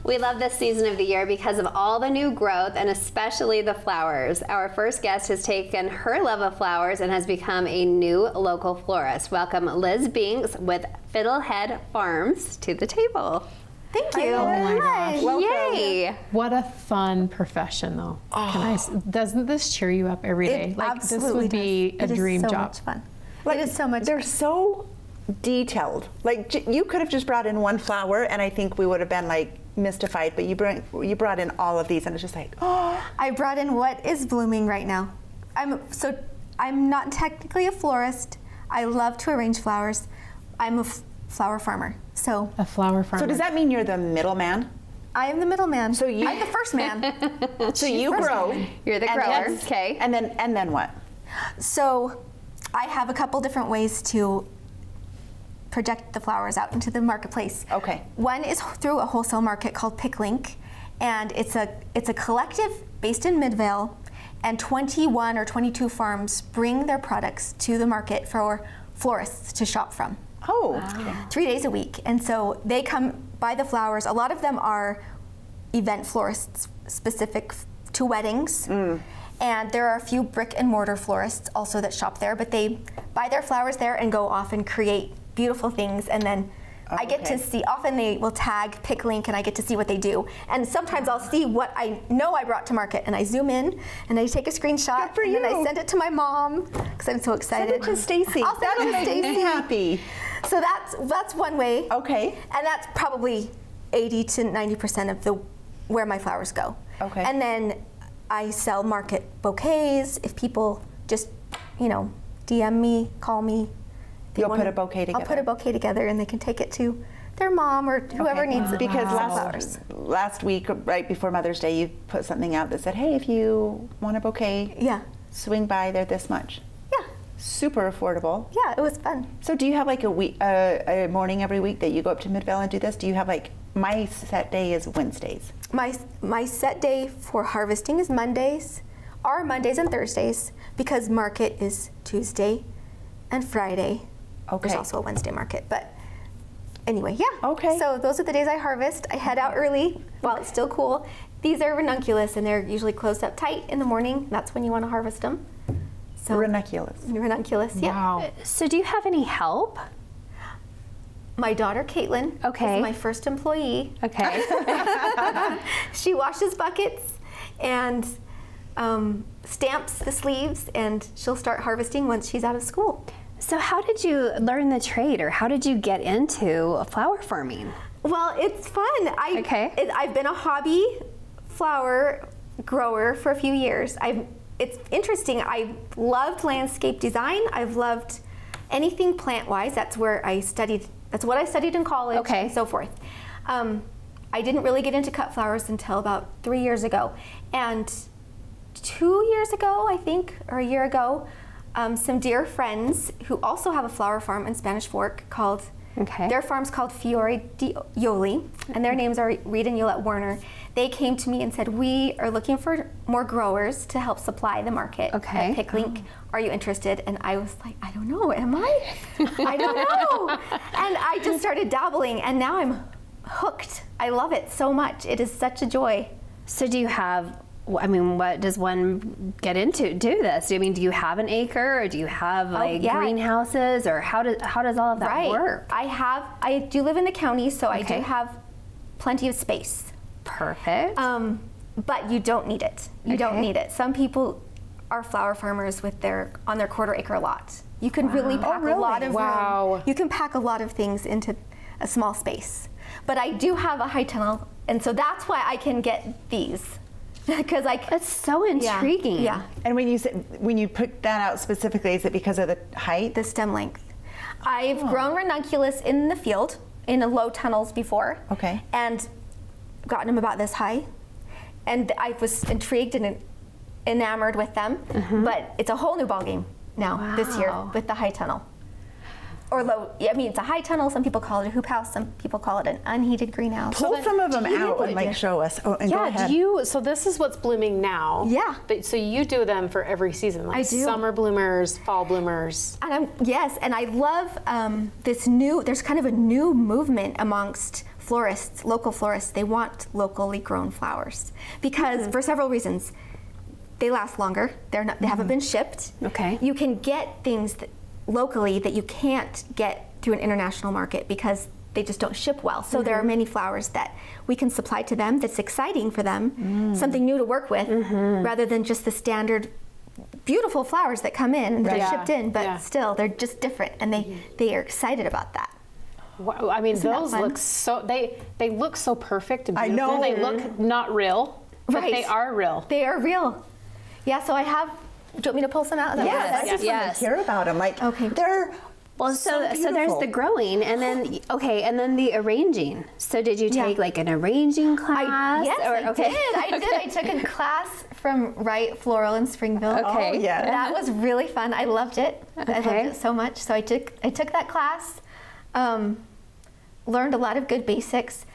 We love this season of the year because of all the new growth and especially the flowers. Our first guest has taken her love of flowers and has become a new local florist. Welcome Liz Binks with FIddleHead Farms to the table. Thank you. Oh my gosh. Welcome. Yay. What a fun profession though. Doesn't this cheer you up every day? Like this would be a dream job. It is so much fun. Like, it is so much They're fun. so detailed. Like you could have just brought in one flower and I think we would have been like mystified, but you brought in all of these and it's just like, oh. I brought in what is blooming right now. I'm not technically a florist. I love to arrange flowers. I'm a flower farmer. So a flower farmer. So does that mean you're the middleman? I am the middleman. So I'm the first man. So you grow. You're the grower. Okay. And then what? So I have a couple different ways to project the flowers out into the marketplace. Okay. One is through a wholesale market called PickLink, and it's a collective based in Midvale, and 21 or 22 farms bring their products to the market for florists to shop from. Oh. Wow. 3 days a week, and so they come buy the flowers. A lot of them are event florists specific to weddings. And there are a few brick and mortar florists also that shop there, but they buy their flowers there and go off and create beautiful things, and then I get to see, often they will tag PickLink and I get to see what they do. And sometimes I'll see what I know I brought to market and I zoom in and I take a screenshot and then I send it to my mom because I'm so excited. Send it to Stacy. I'll send it to That'll make me happy. So that's one way. Okay. And that's probably 80 to 90% of where my flowers go. Okay. And then I sell market bouquets. If people just, DM me, call me. You'll put a bouquet together. I'll put a bouquet together and they can take it to their mom or whoever needs it. Because flowers. last week, right before Mother's Day, you put something out that said, hey, if you want a bouquet, swing by, they're this much. Yeah. Super affordable. Yeah, it was fun. So do you have like a morning every week that you go up to Midvale and do this? Do you have like, my set day is Wednesdays. My set day for harvesting is Mondays, or Mondays and Thursdays, because market is Tuesday and Friday. Okay. There's also a Wednesday market, but anyway, yeah. Okay. So those are the days I harvest. I head out early while it's still cool. These are ranunculus, and they're usually closed up tight in the morning. That's when you want to harvest them. So ranunculus. Ranunculus, yeah. Wow. So do you have any help? My daughter, Caitlin, is my first employee. Okay. She washes buckets and stamps the sleeves, and she'll start harvesting once she's out of school. So how did you learn the trade, or how did you get into flower farming? Well, it's fun. I've been a hobby flower grower for a few years. It's interesting. I've loved landscape design. I've loved anything plant-wise. That's where I studied. That's what I studied in college and so forth. I didn't really get into cut flowers until about 3 years ago. And 2 years ago, I think, or a year ago, some dear friends who also have a flower farm in Spanish Fork called, their farm's called Fiore di Yoli, and their names are Reed and Yolette Warner. They came to me and said, we are looking for more growers to help supply the market at PickLink. Are you interested? And I was like, I don't know, am I? I don't know. And I just started dabbling, and now I'm hooked. I love it so much. It is such a joy. So do you have, what does one get into do this? I mean, do you have an acre, or do you have like greenhouses, or how does all of that work? I do live in the county, so I do have plenty of space. Perfect. But you don't need it. You don't need it. Some people are flower farmers on their quarter-acre lot. You can really pack a lot of room. You can pack a lot of things into a small space. But I do have a high tunnel, and so that's why I can get these. Because that's so intriguing. Yeah. And when you put that out specifically, is it because of the height? The stem length. I've grown ranunculus in the field in low tunnels before. Okay. And gotten them about this high, and I was intrigued and enamored with them. But it's a whole new ballgame now this year with the high tunnel. Or low, it's a high tunnel. Some people call it a hoop house. Some people call it an unheated greenhouse. Pull some of them out and show us. Oh, and go ahead. So this is what's blooming now. Yeah. But so you do them for every season, like I do. Summer bloomers, fall bloomers. And and I love there's kind of a new movement amongst florists, local florists, they want locally grown flowers because for several reasons. They last longer. They haven't been shipped. Okay. You can get things locally that you can't get through an international market because they just don't ship well. So there are many flowers that we can supply to them that's exciting for them, something new to work with, rather than just the standard beautiful flowers that come in and they're shipped in, but still they're just different, and they are excited about that. Wow, I mean, those look so, they look so perfect and beautiful. I know. They look not real, but they are real. They are real. Yeah, so I have, do you want me to pull some out? Yes, I just want to hear about them. Like, they're so there's the growing, and then and then the arranging. So did you take like an arranging class? I did. I took a class from Wright Floral in Springville. Okay. Oh, yeah. That was really fun. I loved it. I loved it so much. So I took that class, learned a lot of good basics.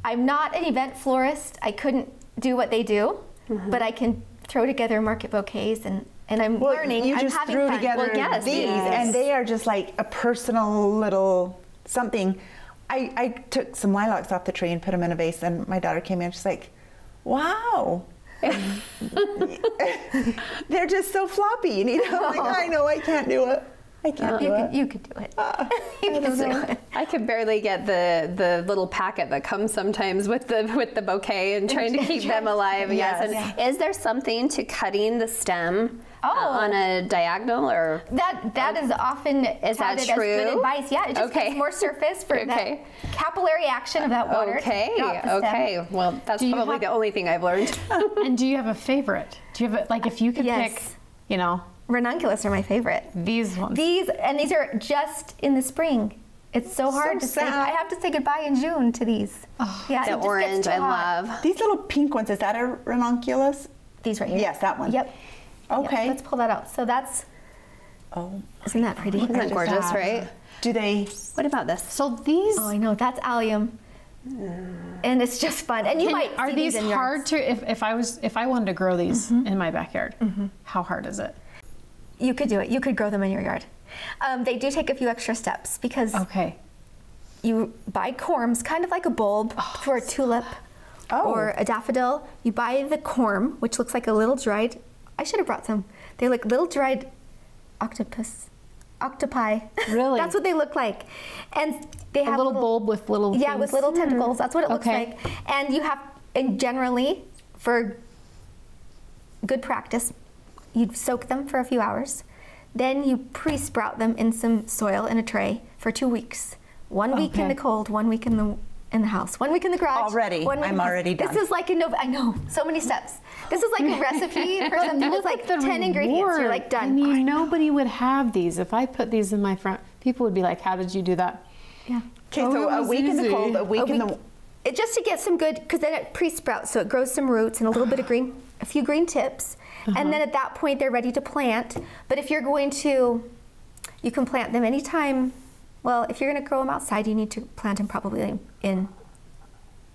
I'm not an event florist. I couldn't do what they do, but I can throw together market bouquets, and I'm learning. You I'm just having threw fun. together these, and they are just like a personal little something. I took some lilacs off the tree and put them in a vase, and my daughter came in, she's like, wow. They're just so floppy, you know? Like, I know I can't do it. I can't do it. You could do it. You could do it. I could barely get the little packet that comes sometimes with the bouquet and trying to keep them alive. Yes. And is there something to cutting the stem on a diagonal, or that is often is that touted true? As good advice. Yeah, it just gives more surface for that capillary action of that water. Okay. Well, that's probably the only thing I've learned. And do you have a favorite? Do you have like if you could pick, you know? Ranunculus are my favorite. These ones. These are just in the spring. It's so hard to say. I have to say goodbye in June to these. Oh, yeah, the orange I love. These little pink ones, is that a ranunculus? These right here. Yes, that one. Yep. Okay. Yep, let's pull that out. So that's, isn't that pretty? Isn't that gorgeous, right? Do they? What about this? So these. Oh, I know, that's allium. And it's just fun. And you might are see these in hard yards. to if I wanted to grow these in my backyard, how hard is it? You could do it. You could grow them in your yard. They do take a few extra steps because you buy corms, kind of like a bulb for a tulip or a daffodil. You buy the corm, which looks like a little dried, I should have brought some. They're like little dried octopi. Really? That's what they look like. And they have a little bulb with little things. with little tentacles. That's what it looks like. And you have, and generally, for good practice, you soak them for a few hours. Then you pre-sprout them in some soil in a tray for 2 weeks. 1 week in the cold, 1 week in the house, 1 week in the garage. Already, I'm already done. This is like I know, so many steps. This is like a recipe for something that's like 10 ingredients. You're like done. I mean, nobody would have these. If I put these in my front, people would be like, how did you do that? Yeah. Okay, so a week in the cold, a week in the... It just to get some good, because then it pre-sprouts, so it grows some roots and a little bit of green, a few green tips. And then at that point, they're ready to plant. But if you're going to, you can plant them anytime. Well, if you're going to grow them outside, you need to plant them probably in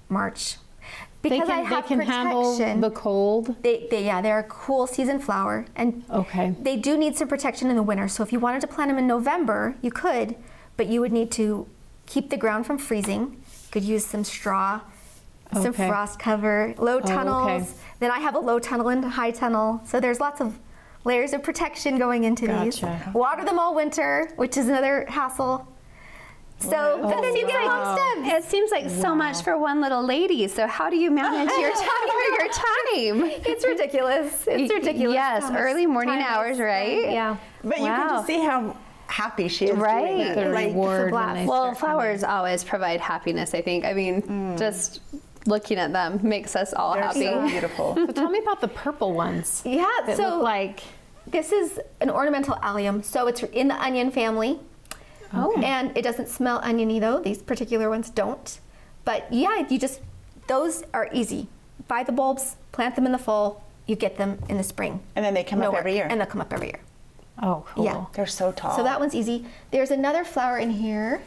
March. Because they can handle the cold. They're a cool season flower, and they do need some protection in the winter. So if you wanted to plant them in November, you could, but you would need to keep the ground from freezing. You could use some straw, some frost cover, low tunnels. Then I have a low tunnel and a high tunnel. So there's lots of layers of protection going into these. Water them all winter, which is another hassle. So then you get long stems. It seems like so much for one little lady. So how do you manage your time? It's ridiculous. It's ridiculous. Yes, early morning hours, right? Yeah. But you can just see how happy she is. Right. The reward. Well, flowers always provide happiness, I think. I mean, just looking at them makes us all happy. They're so beautiful. So tell me about the purple ones. Yeah, that look like this is an ornamental allium. So it's in the onion family. And it doesn't smell oniony though. These particular ones don't. But yeah, those are easy. Buy the bulbs, plant them in the fall, you get them in the spring. And then they come up every year. And they'll come up every year. Oh, cool. Yeah. They're so tall. So that one's easy. There's another flower in here.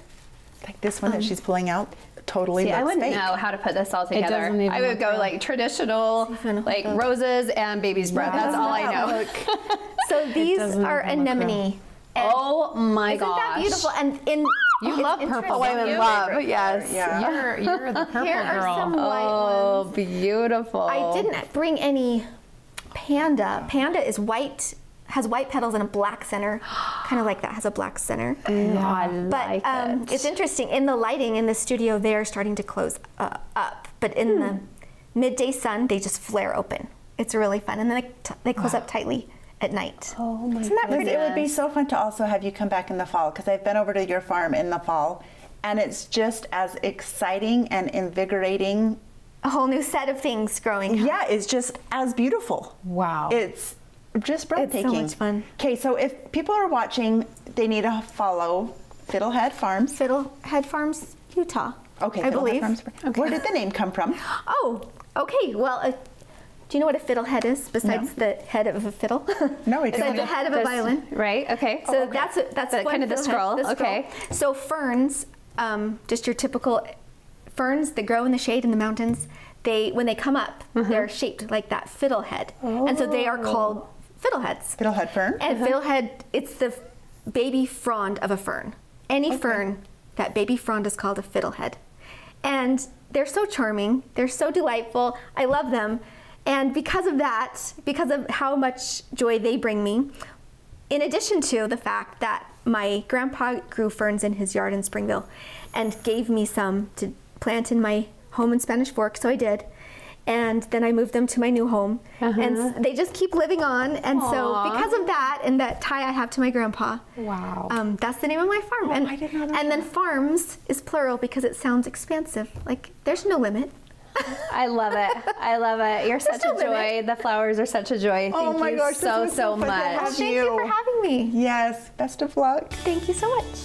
Like this one that she's pulling out, totally looks I wouldn't fake. know how to put this all together. I would go like traditional, like roses and baby's breath. That's all I know. So these are anemone. Oh my gosh. Isn't that beautiful? And You love purple. Oh, I'm in love. Yes. Yeah. You're the purple Here are girl. some white ones. Beautiful. I didn't bring any Panda. Panda is white, has white petals and a black center, kind of like that, has a black center. I But like it. it's interesting, in the lighting in the studio, they're starting to close up, but in the midday sun, they just flare open. It's really fun, and then they close up tightly at night. Oh my Isn't that pretty? It would be so fun to also have you come back in the fall, because I've been over to your farm in the fall, and it's just as exciting and invigorating. A whole new set of things growing. Yeah, it's just as beautiful. Wow. It's just breathtaking. It's so much fun. Okay, so if people are watching, they need to follow FIddleHead Farms. FIddleHead Farms, Utah. Okay, I FIddleHead believe. Farms. Okay. Where did the name come from? Oh, okay. Well, do you know what a fiddlehead is besides the head of a fiddle? No, I It's don't. like the head of a violin. Right. Okay. So that's That one kind of the fiddlehead, scroll. Okay. So ferns, just your typical ferns that grow in the shade in the mountains. When they come up, they're shaped like that fiddlehead, and so they are called fiddleheads. FIddleHead Fern? And fiddlehead, it's the baby frond of a fern. Any fern, that baby frond is called a fiddlehead. And they're so charming, they're so delightful, I love them. And because of that, because of how much joy they bring me, in addition to the fact that my grandpa grew ferns in his yard in Springville and gave me some to plant in my home in Spanish Fork, so I did. And then I moved them to my new home, and they just keep living on. And so, because of that and that tie I have to my grandpa, Wow. that's the name of my farm. And, I did not know and then farms is plural because it sounds expansive. Like there's no limit. I love it. I love it. You're such a no joy. The flowers are such a joy. Thank my you gosh, this so was so fun to much. have Thank you for having me. Yes, best of luck. Thank you so much.